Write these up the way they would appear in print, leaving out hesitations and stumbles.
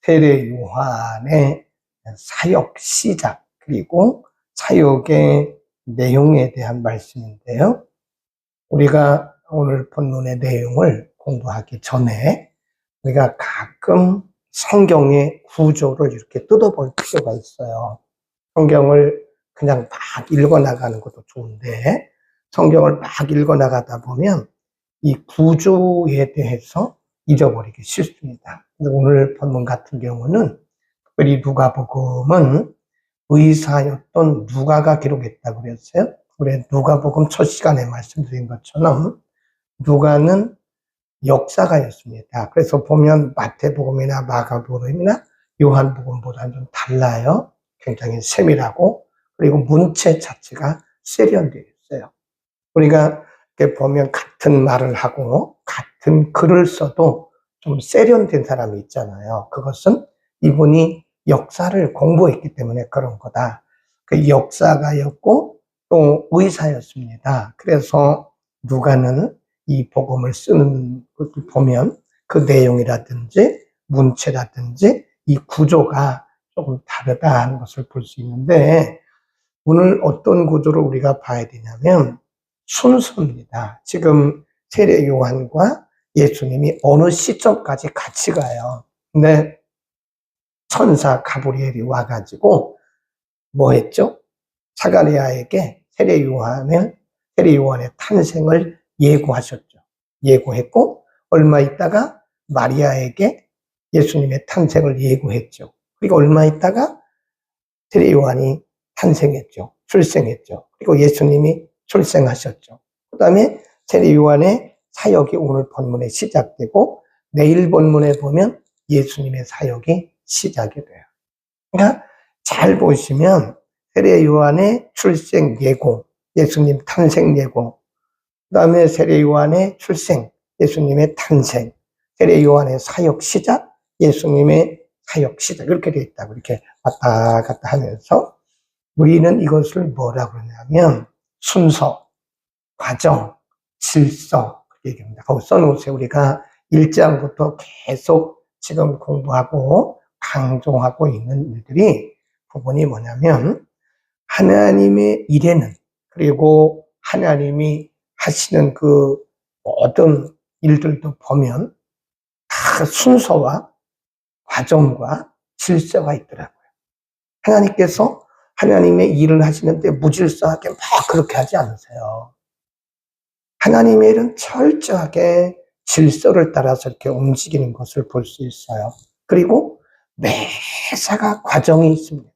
세례 요한의 사역 시작 그리고 사역의 내용에 대한 말씀인데요. 우리가 오늘 본문의 내용을 공부하기 전에 우리가 가끔 성경의 구조를 이렇게 뜯어볼 필요가 있어요. 성경을 그냥 막 읽어나가는 것도 좋은데 성경을 막 읽어나가다 보면 이 구조에 대해서 잊어버리기 쉽습니다. 오늘 본문 같은 경우는 특별히 누가복음은 의사였던 누가가 기록했다고 그랬어요. 우리 누가복음 첫 시간에 말씀드린 것처럼 누가는 역사가였습니다. 그래서 보면 마태복음이나 마가복음이나 요한복음보다는 좀 달라요. 굉장히 세밀하고 그리고 문체 자체가 세련되어 있어요. 우리가 이렇게 보면 같은 말을 하고 같은 글을 써도 좀 세련된 사람이 있잖아요. 그것은 이분이 역사를 공부했기 때문에 그런 거다. 그 역사가였고 또 의사였습니다. 그래서 누가는 이 복음을 쓰는 것을 보면 그 내용이라든지 문체라든지 이 구조가 조금 다르다는 것을 볼 수 있는데 오늘 어떤 구조를 우리가 봐야 되냐면 순서입니다. 지금 세례 요한과 예수님이 어느 시점까지 같이 가요. 근데 천사 가브리엘이 와가지고 뭐 했죠? 사가랴에게 세례 요한의 탄생을 예고하셨죠. 예고했고 얼마 있다가 마리아에게 예수님의 탄생을 예고했죠. 그리고 얼마 있다가 세례 요한이 탄생했죠. 출생했죠. 그리고 예수님이 출생하셨죠. 그 다음에 세례 요한의 사역이 오늘 본문에 시작되고 내일 본문에 보면 예수님의 사역이 시작이 돼요. 그러니까 잘 보시면 세례 요한의 출생 예고, 예수님 탄생 예고, 그 다음에 세례 요한의 출생, 예수님의 탄생, 세례 요한의 사역 시작, 예수님의 사역 시작 이렇게 되어 있다고 이렇게 왔다 갔다 하면서 우리는 이것을 뭐라고 그러냐면 순서, 과정, 질서 그렇게 얘기합니다. 거기 써놓으세요. 우리가 1장부터 계속 지금 공부하고 강조하고 있는 일들이 부분이 뭐냐면 하나님의 일에는 그리고 하나님이 하시는 그 모든 일들도 보면 다 순서와 과정과 질서가 있더라고요. 하나님께서 하나님의 일을 하시는데 무질서하게 막 그렇게 하지 않으세요. 하나님의 일은 철저하게 질서를 따라서 이렇게 움직이는 것을 볼 수 있어요. 그리고 매사가 과정이 있습니다.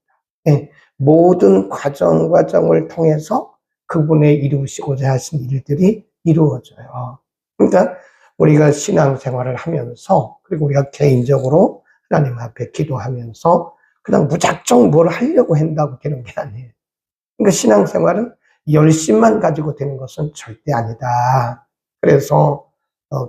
네, 모든 과정을 통해서 그분의 이루시고자 하신 일들이 이루어져요. 그러니까 우리가 신앙생활을 하면서 그리고 우리가 개인적으로 하나님 앞에 기도하면서 그냥 무작정 뭘 하려고 한다고 되는 게 아니에요. 그러니까 신앙생활은 열심만 가지고 되는 것은 절대 아니다. 그래서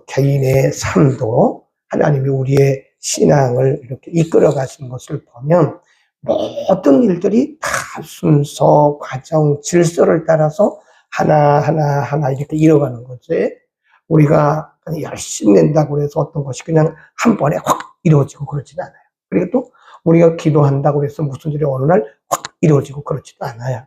개인의 삶도 하나님이 우리의 신앙을 이렇게 이끌어 가시는 것을 보면 모든 일들이 다 순서, 과정, 질서를 따라서 하나 이렇게 이뤄가는 거지. 우리가 열심히 낸다고 해서 어떤 것이 그냥 한 번에 확 이루어지고 그러지는 않아요. 그리고 또 우리가 기도한다고 해서 무슨 일이 어느 날 확 이루어지고 그렇지도 않아요.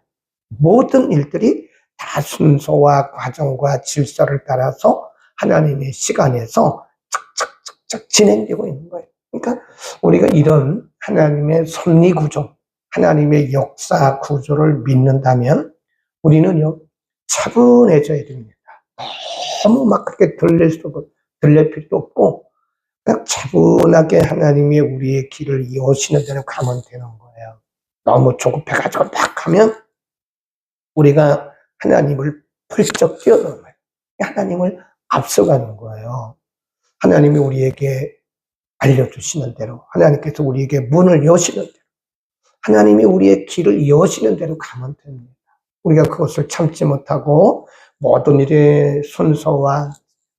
모든 일들이 다 순서와 과정과 질서를 따라서 하나님의 시간에서 착착착착 진행되고 있는 거예요. 그러니까 우리가 이런 하나님의 섭리 구조, 하나님의 역사 구조를 믿는다면 우리는요, 차분해져야 됩니다. 너무 막 그렇게 들릴 필요도 없고, 그냥 차분하게 하나님이 우리의 길을 이어오시는 대로 가면 되는 거예요. 너무 조급해가지고 막 하면 우리가 하나님을 펄쩍 뛰어드는 거예요. 하나님을 앞서가는 거예요. 하나님이 우리에게 알려주시는 대로, 하나님께서 우리에게 문을 여시는 대로, 하나님이 우리의 길을 여시는 대로 가면 됩니다. 우리가 그것을 참지 못하고 모든 일의 순서와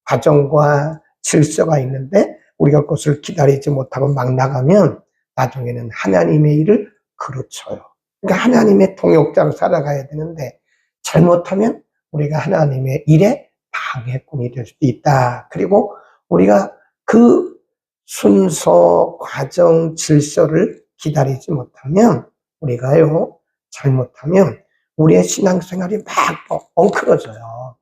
과정과 질서가 있는데 우리가 그것을 기다리지 못하고 막 나가면 나중에는 하나님의 일을 그르쳐요. 그러니까 하나님의 통역자로 살아가야 되는데 잘못하면 우리가 하나님의 일에 방해꾼이 될 수도 있다. 그리고 우리가 그 순서, 과정, 질서를 기다리지 못하면 우리가요, 잘못하면 우리의 신앙생활이 막 엉클어져요.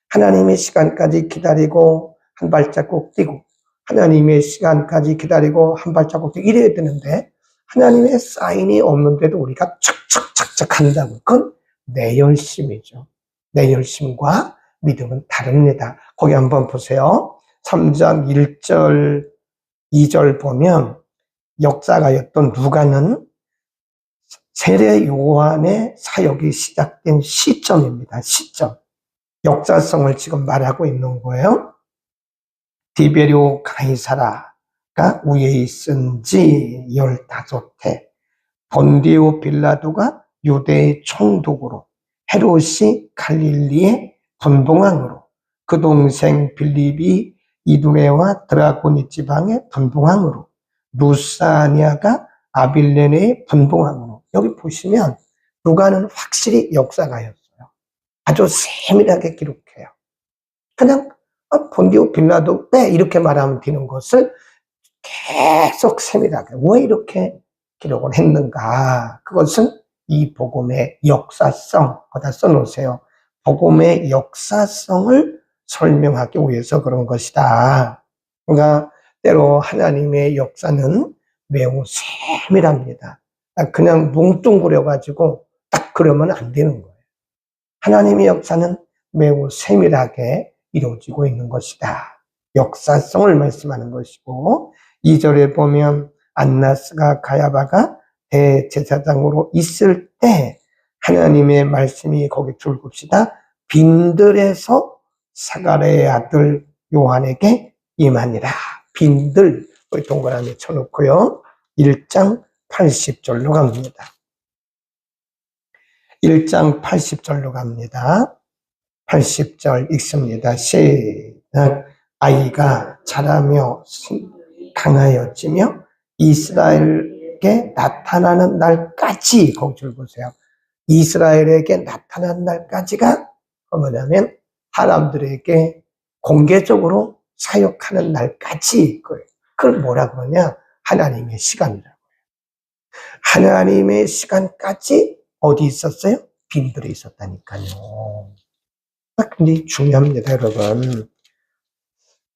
하나님의 시간까지 기다리고 한 발자국 뛰고 하나님의 시간까지 기다리고 한 발자국 뛰고 이래야 되는데 하나님의 사인이 없는데도 우리가 척척척척 한다고. 그건 내 열심이죠. 내 열심과 믿음은 다릅니다. 거기 한번 보세요. 3장 1절 2절 보면 역사가였던 누가는 세례 요한의 사역이 시작된 시점입니다. 시점. 역사성을 지금 말하고 있는 거예요. 디베리오 가이사라가 위에 있은 지 15해, 본디오 빌라도가 유대의 총독으로, 헤롯이 갈릴리의 분봉왕으로, 그 동생 빌립이 이두메와 드라고니 지방의 분봉왕으로, 루사니아가 아빌레네의 분봉왕으로. 여기 보시면 누가는 확실히 역사가였어요. 아주 세밀하게 기록해요. 그냥 본디오 빌라도 때 이렇게 말하면 되는 것을 계속 세밀하게 왜 이렇게 기록을 했는가. 그것은 이 복음의 역사성, 거기다 써놓으세요. 복음의 역사성을 설명하기 위해서 그런 것이다. 그러니까 때로 하나님의 역사는 매우 세밀합니다. 그냥 뭉뚱그려가지고 딱 그러면 안 되는 거예요. 하나님의 역사는 매우 세밀하게 이루어지고 있는 것이다. 역사성을 말씀하는 것이고 2절에 보면 안나스가 가야바가 대제사장으로 있을 때 하나님의 말씀이 거기 줄급시다. 빈들에서 사가랴의 아들 요한에게 임하니라. 빈들 동그라미 쳐놓고요. 1장 80절로 갑니다. 1장 80절로 갑니다. 80절 읽습니다. 시작. 아이가 자라며 강하여지며 이스라엘에게 나타나는 날까지, 거기 줄 보세요. 이스라엘에게 나타나는 날까지가 뭐냐면 사람들에게 공개적으로 사역하는 날까지, 그걸 뭐라 그러냐? 하나님의 시간이라고 해요. 하나님의 시간까지 어디 있었어요? 빈들에 있었다니까요. 굉장히 중요합니다, 여러분.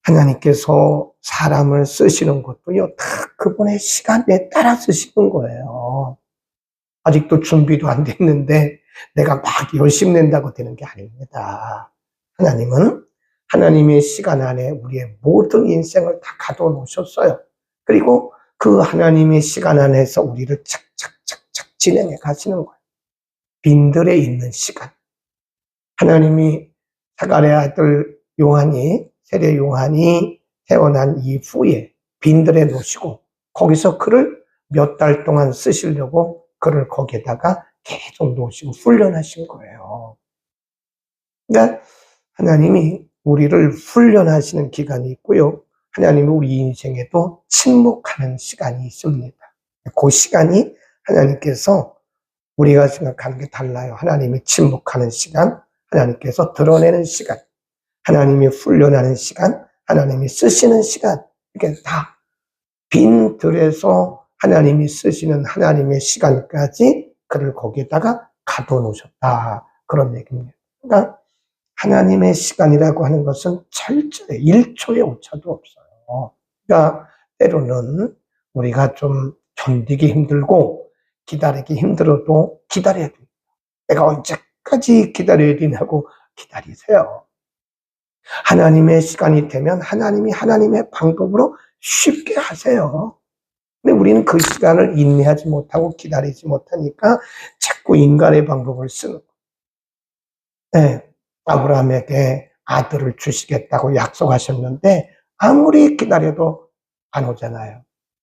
하나님께서 사람을 쓰시는 것도요, 다 그분의 시간에 따라 쓰시는 거예요. 아직도 준비도 안 됐는데 내가 막 열심히 낸다고 되는 게 아닙니다. 하나님은 하나님의 시간 안에 우리의 모든 인생을 다 가둬 놓으셨어요. 그리고 그 하나님의 시간 안에서 우리를 착착착착 진행해 가시는 거예요. 빈들에 있는 시간. 하나님이 사가랴 아들 요한이, 세례 요한이 태어난 이후에 빈들에 놓으시고 거기서 그를 몇 달 동안 쓰시려고 그를 거기에다가 계속 놓으시고 훈련하신 거예요. 그러니까 하나님이 우리를 훈련하시는 기간이 있고요. 하나님이 우리 인생에도 침묵하는 시간이 있습니다. 그 시간이 하나님께서 우리가 생각하는 게 달라요. 하나님이 침묵하는 시간, 하나님께서 드러내는 시간, 하나님이 훈련하는 시간, 하나님이 쓰시는 시간, 이게 다 빈 들에서 하나님이 쓰시는 하나님의 시간까지 그를 거기에다가 가둬놓으셨다. 그런 얘기입니다. 그러니까 하나님의 시간이라고 하는 것은 철저히 1초의 오차도 없어요. 그러니까 때로는 우리가 좀 견디기 힘들고 기다리기 힘들어도 기다려야 돼요. 내가 언제까지 기다려야 되냐고 기다리세요. 하나님의 시간이 되면 하나님이 하나님의 방법으로 쉽게 하세요. 근데 우리는 그 시간을 인내하지 못하고 기다리지 못하니까 자꾸 인간의 방법을 쓰는 거예요. 네, 아브라함에게 아들을 주시겠다고 약속하셨는데 아무리 기다려도 안 오잖아요.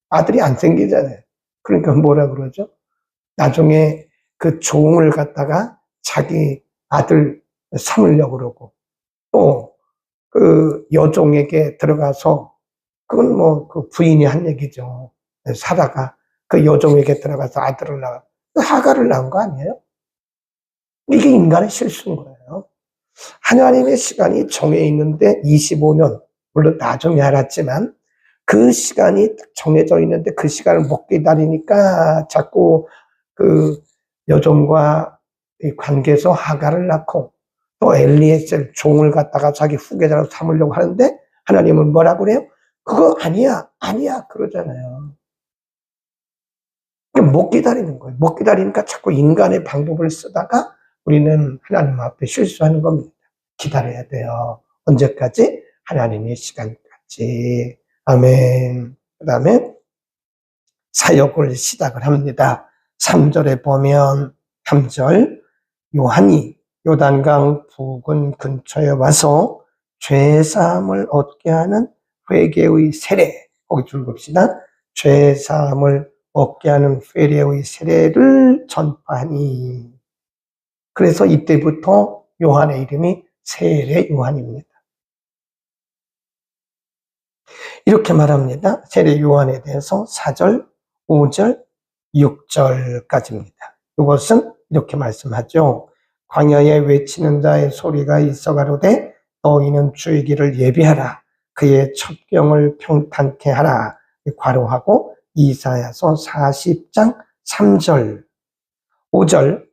아들이 안 생기잖아요. 그러니까 뭐라 그러죠? 나중에 그 종을 갖다가 자기 아들 삼으려고 그러고 또 그 여종에게 들어가서 그건 뭐 그 부인이 한 얘기죠. 사라가 그 여종에게 들어가서 아들을 낳아 하가를 낳은 거 아니에요? 이게 인간의 실수인 거예요. 하나님의 시간이 정해 있는데 25년, 물론 나중에 알았지만 그 시간이 딱 정해져 있는데 그 시간을 못 기다리니까 자꾸 그 여종과 이 관계에서 하갈을 낳고 또 엘리에셀 종을 갖다가 자기 후계자로 삼으려고 하는데 하나님은 뭐라고 그래요? 그거 아니야, 아니야 그러잖아요. 못 기다리는 거예요. 못 기다리니까 자꾸 인간의 방법을 쓰다가 우리는 하나님 앞에 실수하는 겁니다. 기다려야 돼요. 언제까지? 하나님의 시간까지. 아멘. 그 다음에 사역을 시작을 합니다. 3절에 보면 3절 요한이 요단강 부근 근처에 와서 죄사함을 얻게 하는 회개의 세례, 거기 줄 봅시다. 죄사함을 얻게 하는 회개의 세례를 전파하니. 그래서 이때부터 요한의 이름이 세례 요한입니다. 이렇게 말합니다. 세례 요한에 대해서 4절, 5절, 6절까지입니다. 이것은 이렇게 말씀하죠. 광야에 외치는 자의 소리가 있어 가로되 너희는 주의 길을 예비하라. 그의 첩경을 평탄케 하라. 괄호하고 이사야서 40장 3절, 5절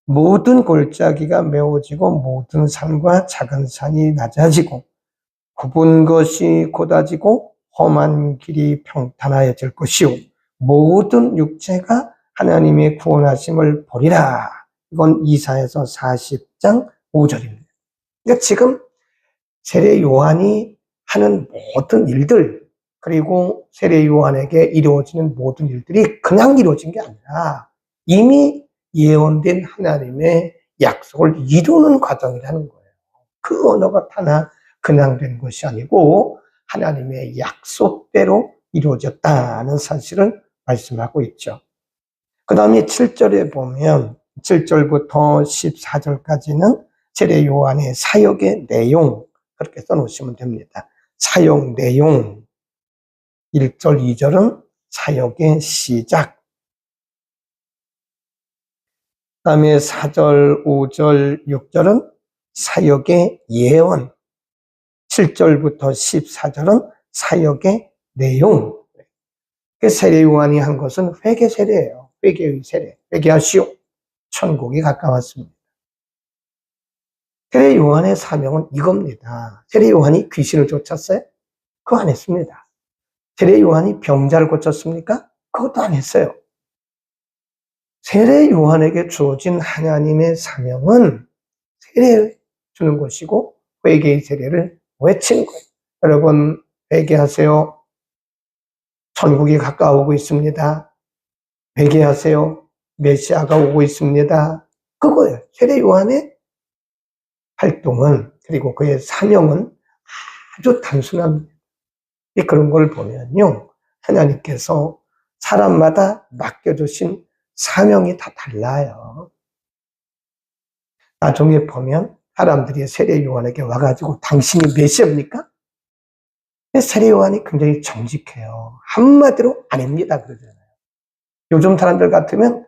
모든 골짜기가 메워지고 모든 산과 작은 산이 낮아지고 굽은 것이 곧아지고 험한 길이 평탄하여질 것이요 모든 육체가 하나님의 구원하심을 보리라. 이건 이사야서 40장 5절입니다. 그러니까 지금 세례 요한이 하는 모든 일들 그리고 세례 요한에게 이루어지는 모든 일들이 그냥 이루어진 게 아니라 이미 예언된 하나님의 약속을 이루는 과정이라는 거예요. 그 언어가 하나 그냥 된 것이 아니고 하나님의 약속대로 이루어졌다는 사실을 말씀하고 있죠. 그 다음에 7절에 보면 7절부터 14절까지는 세례 요한의 사역의 내용 그렇게 써놓으시면 됩니다. 사역 내용 1절, 2절은 사역의 시작 그 다음에 4절, 5절, 6절은 사역의 예언 7절부터 14절은 사역의 내용. 세례 요한이 한 것은 회개 세례예요. 회개의 세례. 회개하시오. 천국이 가까웠습니다. 세례 요한의 사명은 이겁니다. 세례 요한이 귀신을 쫓았어요? 그거 안 했습니다. 세례 요한이 병자를 고쳤습니까? 그것도 안 했어요. 세례 요한에게 주어진 하나님의 사명은 세례 주는 것이고 회개의 세례를 외치는 거예요. 여러분 회개하세요. 천국이 가까워오고 있습니다. 회개하세요. 메시아가 오고 있습니다. 그거예요. 세례 요한의 활동은 그리고 그의 사명은 아주 단순합니다. 그런 걸 보면요. 하나님께서 사람마다 맡겨주신 사명이 다 달라요. 나중에 보면 사람들이 세례 요한에게 와가지고 당신이 메시아입니까? 세례 요한이 굉장히 정직해요. 한마디로 아닙니다 그러잖아요. 요즘 사람들 같으면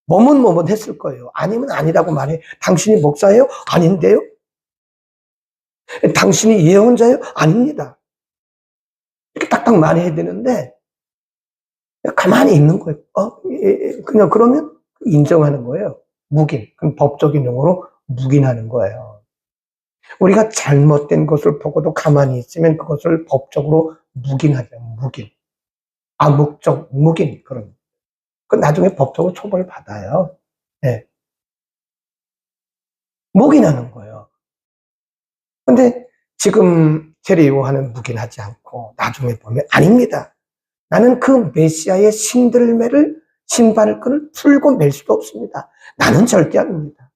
뭐뭇 했을 거예요. 아니면 아니라고 말해. 당신이 목사예요? 아닌데요? 당신이 예언자예요? 아닙니다. 이렇게 딱딱 말해야 되는데 가만히 있는 거예요. 그냥 그러면 인정하는 거예요. 묵인. 그럼 법적인 용어로 묵인하는 거예요. 우리가 잘못된 것을 보고도 가만히 있으면 그것을 법적으로 묵인하죠. 묵인. 암묵적 묵인. 그런. 그 나중에 법적으로 처벌받아요. 네. 묵인하는 거예요. 근데 지금 세례 요한은 묵인하지 않고 나중에 보면 아닙니다. 나는 그 메시아의 신발끈을 풀고 맬 수도 없습니다. 나는 절대 아닙니다.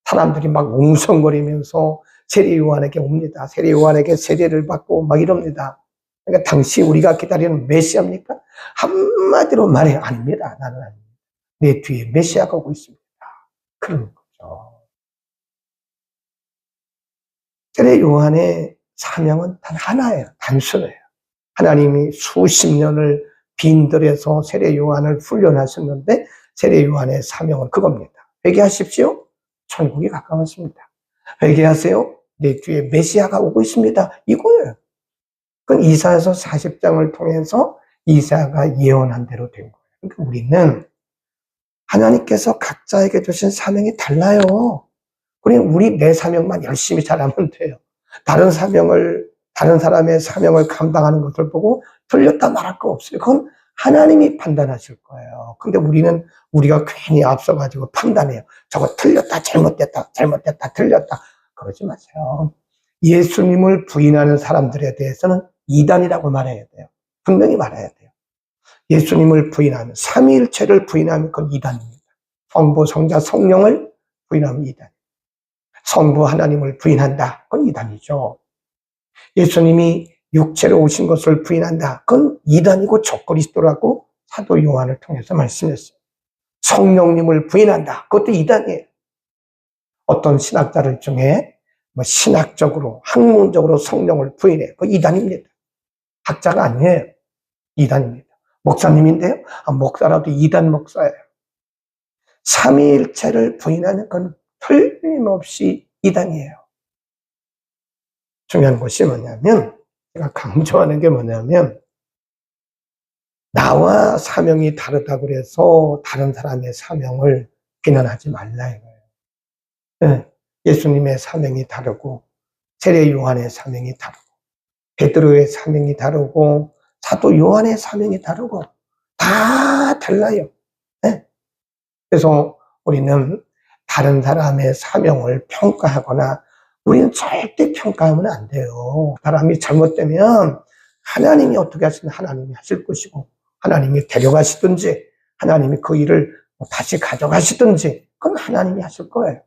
사람들이 막 웅성거리면서 세례 요한에게 옵니다. 세례 요한에게 세례를 받고 막 이럽니다. 그러니까 당시 우리가 기다리는 메시아입니까? 한마디로 말해 아닙니다. 나는 아닙니다. 내 뒤에 메시아가 오고 있습니다. 그런 거죠. 세례 요한의 사명은 단 하나예요. 단순해요. 하나님이 수십 년을 빈들에서 세례 요한을 훈련하셨는데 세례 요한의 사명은 그겁니다. 회개하십시오. 천국이 가까웠습니다. 회개하세요. 내 뒤에 메시아가 오고 있습니다. 이거예요. 그건 이사야서 40장을 통해서 이사야가 예언한 대로 된 거예요. 그러니까 우리는 하나님께서 각자에게 주신 사명이 달라요. 우리 내 사명만 열심히 잘하면 돼요. 다른 사람의 사명을 감당하는 것을 보고 틀렸다 말할 거 없어요. 그건 하나님이 판단하실 거예요. 근데 우리가 괜히 앞서가지고 판단해요. 저거 틀렸다, 잘못됐다, 틀렸다. 그러지 마세요. 예수님을 부인하는 사람들에 대해서는 이단이라고 말해야 돼요. 분명히 말해야 돼요. 예수님을 부인하면, 삼위일체를 부인하면 그건 이단입니다. 성부, 성자, 성령을 부인하면 이단. 성부 하나님을 부인한다. 그건 이단이죠. 예수님이 육체로 오신 것을 부인한다. 그건 이단이고 적그리스도라고 사도 요한을 통해서 말씀했어요. 성령님을 부인한다. 그것도 이단이에요. 어떤 신학자들 중에 신학적으로, 학문적으로 성령을 부인해. 그거 이단입니다. 학자가 아니에요. 이단입니다. 목사님인데요? 목사라도 이단 목사예요. 삼위일체를 부인하는 건 틀림없이 이단이에요. 중요한 것이 뭐냐면, 제가 강조하는 게 뭐냐면, 나와 사명이 다르다고 그래서 다른 사람의 사명을 비난하지 말라 이거예요. 네, 예수님의 사명이 다르고, 세례 요한의 사명이 다르고, 베드로의 사명이 다르고, 사도 요한의 사명이 다르고, 다 달라요. 네. 그래서 우리는 다른 사람의 사명을 평가하거나 우리는 절대 평가하면 안 돼요. 사람이 잘못되면 하나님이 어떻게 하시든 하나님이 하실 것이고 하나님이 데려가시든지 하나님이 그 일을 다시 가져가시든지 그건 하나님이 하실 거예요.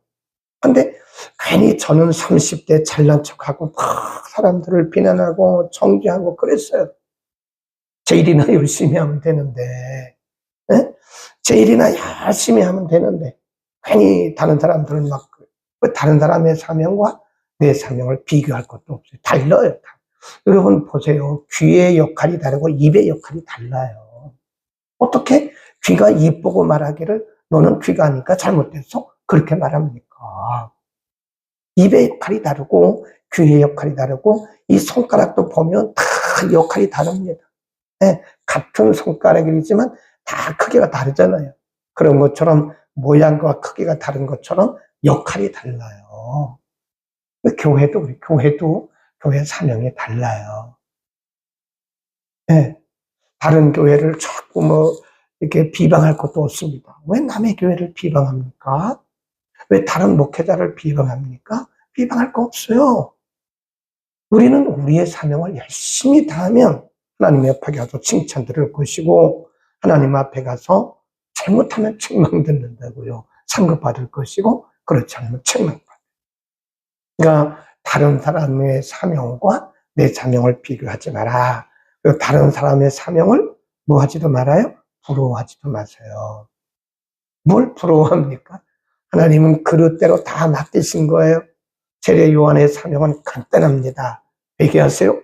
근데 괜히 저는 30대 잘난 척하고 막 사람들을 비난하고 정죄하고 그랬어요. 제 일이나 열심히 하면 되는데 네? 제 일이나 열심히 하면 되는데 괜히 다른 사람들은 다른 사람의 사명과 내 사명을 비교할 것도 없어요. 달라요. 여러분 보세요. 귀의 역할이 다르고 입의 역할이 달라요. 어떻게 귀가 입 보고 말하기를 너는 귀가 하니까 잘못됐어? 그렇게 말합니까? 입의 역할이 다르고 귀의 역할이 다르고 이 손가락도 보면 다 역할이 다릅니다. 네, 같은 손가락이지만 다 크기가 다르잖아요. 그런 것처럼 모양과 크기가 다른 것처럼 역할이 달라요. 교회도 교회 사명이 달라요. 네, 다른 교회를 자꾸 이렇게 비방할 것도 없습니다. 왜 남의 교회를 비방합니까? 왜 다른 목회자를 비방합니까? 비방할 거 없어요. 우리는 우리의 사명을 열심히 다하면 하나님 앞에 가서 칭찬 들을 것이고 하나님 앞에 가서 잘못하면 책망 듣는다고요. 상급받을 것이고 그렇지 않으면 책망받아요. 그러니까 다른 사람의 사명과 내 사명을 비교하지 마라. 그리고 다른 사람의 사명을 뭐 하지도 말아요? 부러워하지도 마세요. 뭘 부러워합니까? 하나님은 그릇대로 다 맡기신 거예요. 세례 요한의 사명은 간단합니다. 얘기하세요.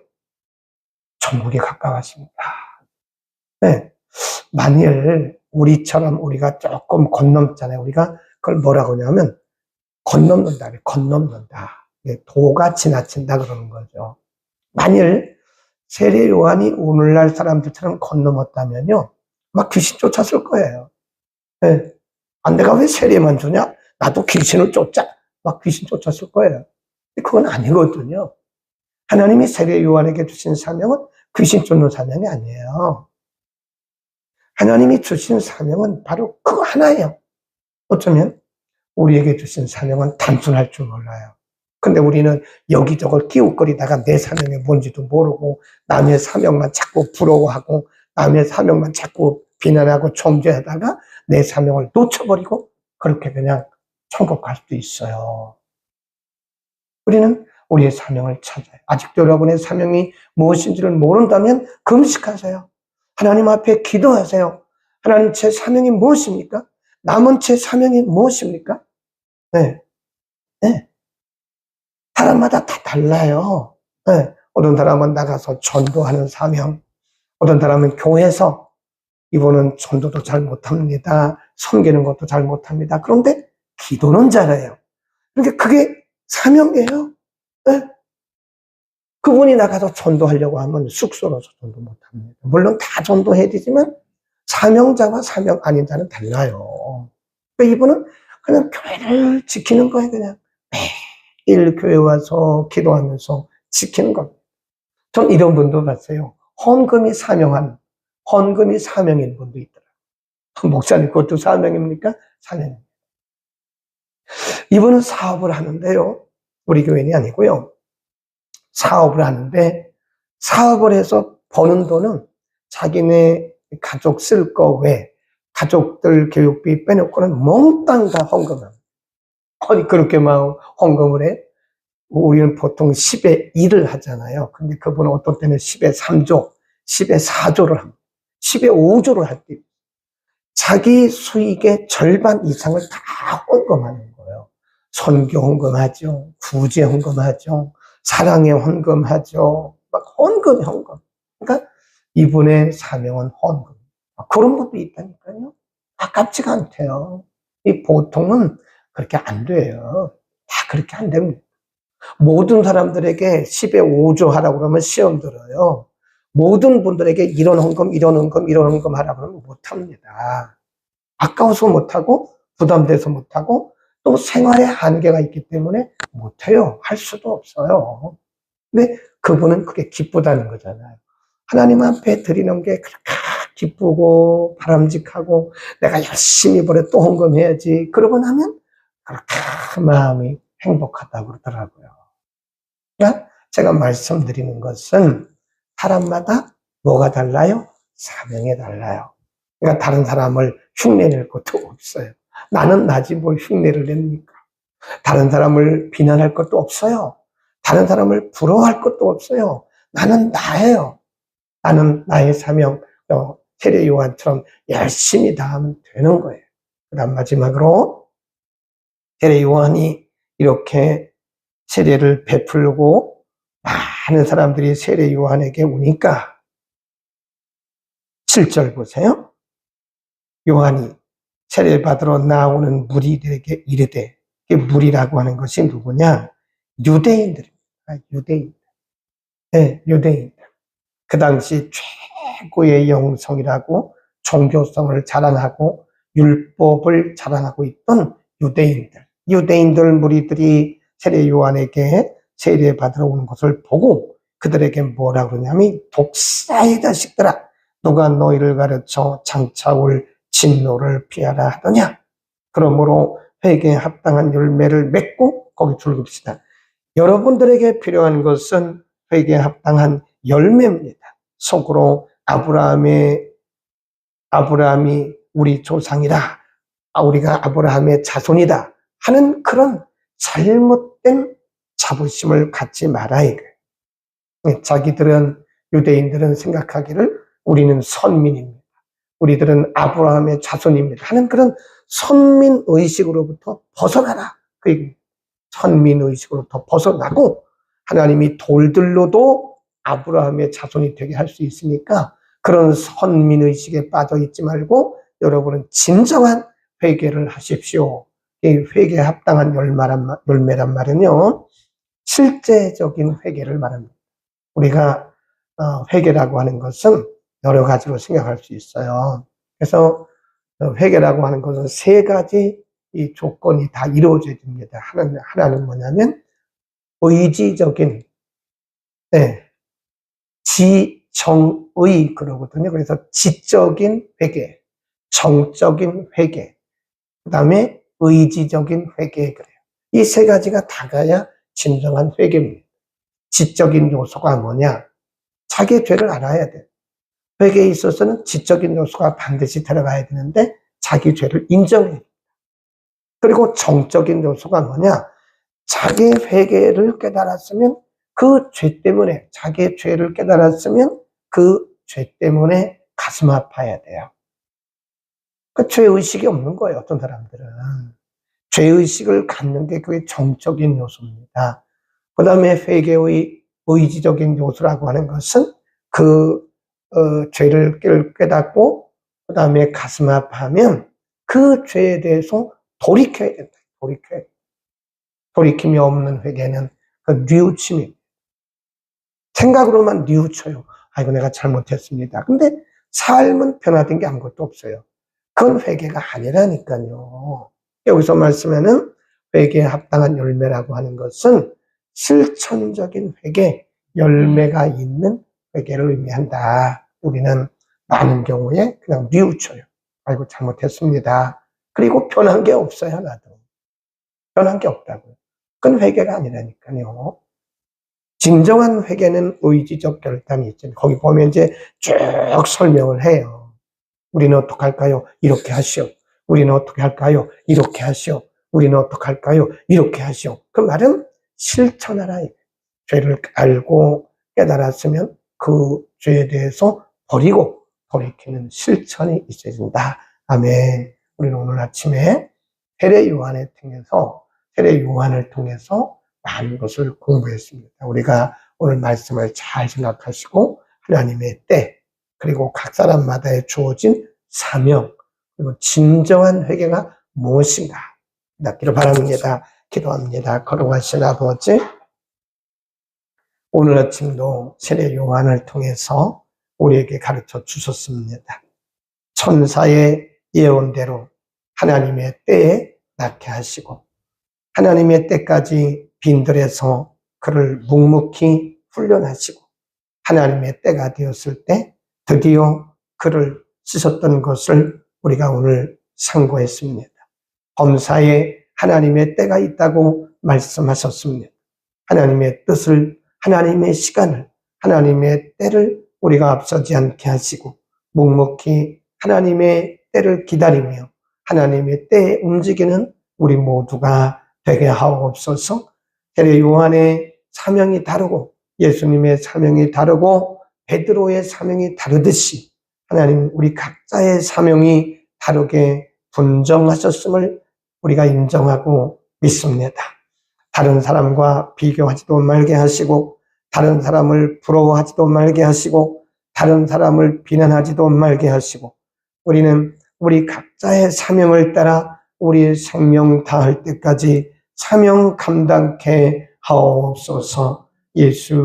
천국이 가까워집니다. 네. 만일 우리처럼 우리가 조금 건넘잖아요. 우리가 그걸 뭐라고 하냐면 건넘는다. 도가 지나친다 그러는 거죠. 만일 세례 요한이 오늘날 사람들처럼 건넘었다면요. 막 귀신 쫓았을 거예요. 네. 내가 왜 세례만 주냐? 나도 귀신을 쫓자. 막 귀신 쫓았을 거예요. 그건 아니거든요. 하나님이 세례 요한에게 주신 사명은 귀신 쫓는 사명이 아니에요. 하나님이 주신 사명은 바로 그거 하나예요. 어쩌면 우리에게 주신 사명은 단순할 줄 몰라요. 근데 우리는 여기저기 끼웃거리다가 내 사명이 뭔지도 모르고 남의 사명만 자꾸 부러워하고 남의 사명만 자꾸 비난하고 정죄하다가 내 사명을 놓쳐버리고 그렇게 그냥 천국 갈 수도 있어요. 우리는 우리의 사명을 찾아요. 아직도 여러분의 사명이 무엇인지를 모른다면 금식하세요. 하나님 앞에 기도하세요. 하나님 제 사명이 무엇입니까? 남은 제 사명이 무엇입니까? 네. 네. 사람마다 다 달라요. 네. 어떤 사람은 나가서 전도하는 사명, 어떤 사람은 교회에서 이분은 전도도 잘 못합니다. 섬기는 것도 잘 못합니다. 그런데 기도는 잘해요. 그러니까 그게 사명이에요. 네. 그분이 나가서 전도하려고 하면 숙소로서 전도 못합니다. 물론 다 전도해야 되지만 사명자와 사명 아닌 자는 달라요. 그러니까 이분은 그냥 교회를 지키는 거예요. 그냥 매일 교회 와서 기도하면서 지키는 겁니다. 전 이런 분도 봤어요. 헌금이 사명인 분도 있더라고요. 목사님 그것도 사명입니까? 사명입니다. 이분은 사업을 하는데요. 우리 교회는 아니고요. 사업을 하는데 사업을 해서 버는 돈은 자기네 가족 쓸 거 외에 가족들 교육비 빼놓고는 몽땅 다 헌금합니다. 아니 그렇게 막 헌금을 해? 우리는 보통 10의 1을 하잖아요. 근데 그분은 어떤 때는 10의 3조, 10의 4조를 합니다. 10의 5조를 할 때 자기 수익의 절반 이상을 다 헌금하는 거예요. 선교 헌금하죠. 구제 헌금하죠. 사랑에 헌금하죠. 막 헌금. 그러니까 이분의 사명은 헌금. 그런 것도 있다니까요. 아깝지가 않대요. 이 보통은 그렇게 안 돼요. 다 그렇게 안 됩니다. 모든 사람들에게 10의 5조 하라고 그러면 시험 들어요. 모든 분들에게 이런 헌금 하라고 그러면 못합니다. 아까워서 못하고 부담돼서 못하고 또 생활에 한계가 있기 때문에 못해요. 할 수도 없어요. 근데 그분은 그게 기쁘다는 거잖아요. 하나님 앞에 드리는 게 그렇게 기쁘고 바람직하고 내가 열심히 벌어 또 헌금해야지 그러고 나면 그렇게 마음이 행복하다고 그러더라고요. 그러니까 제가 말씀드리는 것은 사람마다 뭐가 달라요? 사명이 달라요. 그러니까 다른 사람을 흉내낼 것도 없어요. 나는 나지 뭘 흉내를 냅니까? 다른 사람을 비난할 것도 없어요. 다른 사람을 부러워할 것도 없어요. 나는 나예요. 나는 나의 사명, 세례 요한처럼 열심히 다하면 되는 거예요. 그 다음 마지막으로 세례 요한이 이렇게 세례를 베풀고 많은 사람들이 세례 요한에게 오니까 7절 보세요. 요한이 세례 받으러 나오는 무리들에게 이르되, 이 무리라고 하는 것이 누구냐? 유대인들입니다. 유대인들. 네, 유대인들. 그 당시 최고의 영성이라고 종교성을 자랑하고 율법을 자랑하고 있던 유대인들. 유대인들 무리들이 세례 요한에게 세례 받으러 오는 것을 보고 그들에게 뭐라 그러냐면 독사의 자식들아 누가 너희를 가르쳐 장차 올 진노를 피하라 하더냐. 그러므로 회개에 합당한 열매를 맺고 거기 줄깁시다. 여러분들에게 필요한 것은 회개에 합당한 열매입니다. 속으로 아브라함이 우리 조상이다. 우리가 아브라함의 자손이다. 하는 그런 잘못된 자부심을 갖지 말아야 돼요. 유대인들은 생각하기를 우리는 선민입니다. 우리들은 아브라함의 자손입니다. 하는 그런 선민의식으로부터 벗어나라. 그 얘기입니다. 선민의식으로부터 벗어나고 하나님이 돌들로도 아브라함의 자손이 되게 할 수 있으니까 그런 선민의식에 빠져 있지 말고 여러분은 진정한 회개를 하십시오. 이 회개에 합당한 열매란 말은요. 실제적인 회개를 말합니다. 우리가 회개라고 하는 것은 여러 가지로 생각할 수 있어요. 그래서 회개라고 하는 것은 세 가지 이 조건이 다 이루어져야 됩니다. 하나는 뭐냐면 의지적인 지정의 그러거든요. 그래서 지적인 회개, 정적인 회개, 그 다음에 의지적인 회개 그래요. 이 세 가지가 다 가야 진정한 회개입니다. 지적인 요소가 뭐냐? 자기의 죄를 알아야 돼요. 회개에 있어서는 지적인 요소가 반드시 들어가야 되는데 자기 죄를 인정해요. 그리고 정적인 요소가 뭐냐? 자기의 회개를 깨달았으면 그 죄 때문에 자기의 죄를 깨달았으면 그 죄 때문에 가슴 아파야 돼요. 그 죄의식이 없는 거예요. 어떤 사람들은. 죄의식을 갖는 게 그게 정적인 요소입니다. 그 다음에 회개의 의지적인 요소라고 하는 것은 죄를 깨닫고 그 다음에 가슴 아파하면 그 죄에 대해서 돌이켜야 된다. 돌이킴이 없는 회개는 그 뉘우침입니다. 생각으로만 뉘우쳐요. 아이고, 내가 잘못했습니다. 근데 삶은 변화된 게 아무것도 없어요. 그건 회개가 아니라니까요. 여기서 말씀하는 회개에 합당한 열매라고 하는 것은 실천적인 회개, 열매가 있는 회개를 의미한다. 우리는 많은 경우에 그냥 뉘우쳐요. 아이고, 잘못했습니다. 그리고 변한 게 없어요, 하나도. 변한 게 없다고요. 그건 회개가 아니라니까요. 진정한 회개는 의지적 결단이 있죠. 거기 보면 이제 쭉 설명을 해요. 우리는 어떻게 할까요? 이렇게 하시오. 우리는 어떻게 할까요? 이렇게 하시오. 우리는 어떻게 할까요? 이렇게 하시오. 그 말은 실천하라. 죄를 알고 깨달았으면 그 죄에 대해서 버리고 돌이키는 실천이 있어야 된다. 아멘. 우리는 오늘 아침에 세례 요한을 통해서 많은 것을 공부했습니다. 우리가 오늘 말씀을 잘 생각하시고 하나님의 때, 그리고 각 사람마다의 주어진 사명, 그리고 진정한 회개가 무엇인가 낫기를 바랍니다. 기도합니다. 거룩하신 아버지, 오늘 아침도 세례 요한을 통해서 우리에게 가르쳐 주셨습니다. 천사의 예언대로 하나님의 때에 낳게 하시고 하나님의 때까지 빈들에서 그를 묵묵히 훈련하시고 하나님의 때가 되었을 때 드디어 그를 씻었던 것을 우리가 오늘 상고했습니다. 범사에 하나님의 때가 있다고 말씀하셨습니다. 하나님의 뜻을, 하나님의 시간을, 하나님의 때를 우리가 앞서지 않게 하시고 묵묵히 하나님의 때를 기다리며 하나님의 때에 움직이는 우리 모두가 되게 하옵소서. 세례 요한의 사명이 다르고 예수님의 사명이 다르고 베드로의 사명이 다르듯이 하나님 우리 각자의 사명이 다르게 분정하셨음을 우리가 인정하고 믿습니다. 다른 사람과 비교하지도 말게 하시고 다른 사람을 부러워하지도 말게 하시고 다른 사람을 비난하지도 말게 하시고 우리는 우리 각자의 사명을 따라 우리의 생명 다할 때까지 사명 감당케 하옵소서. 예수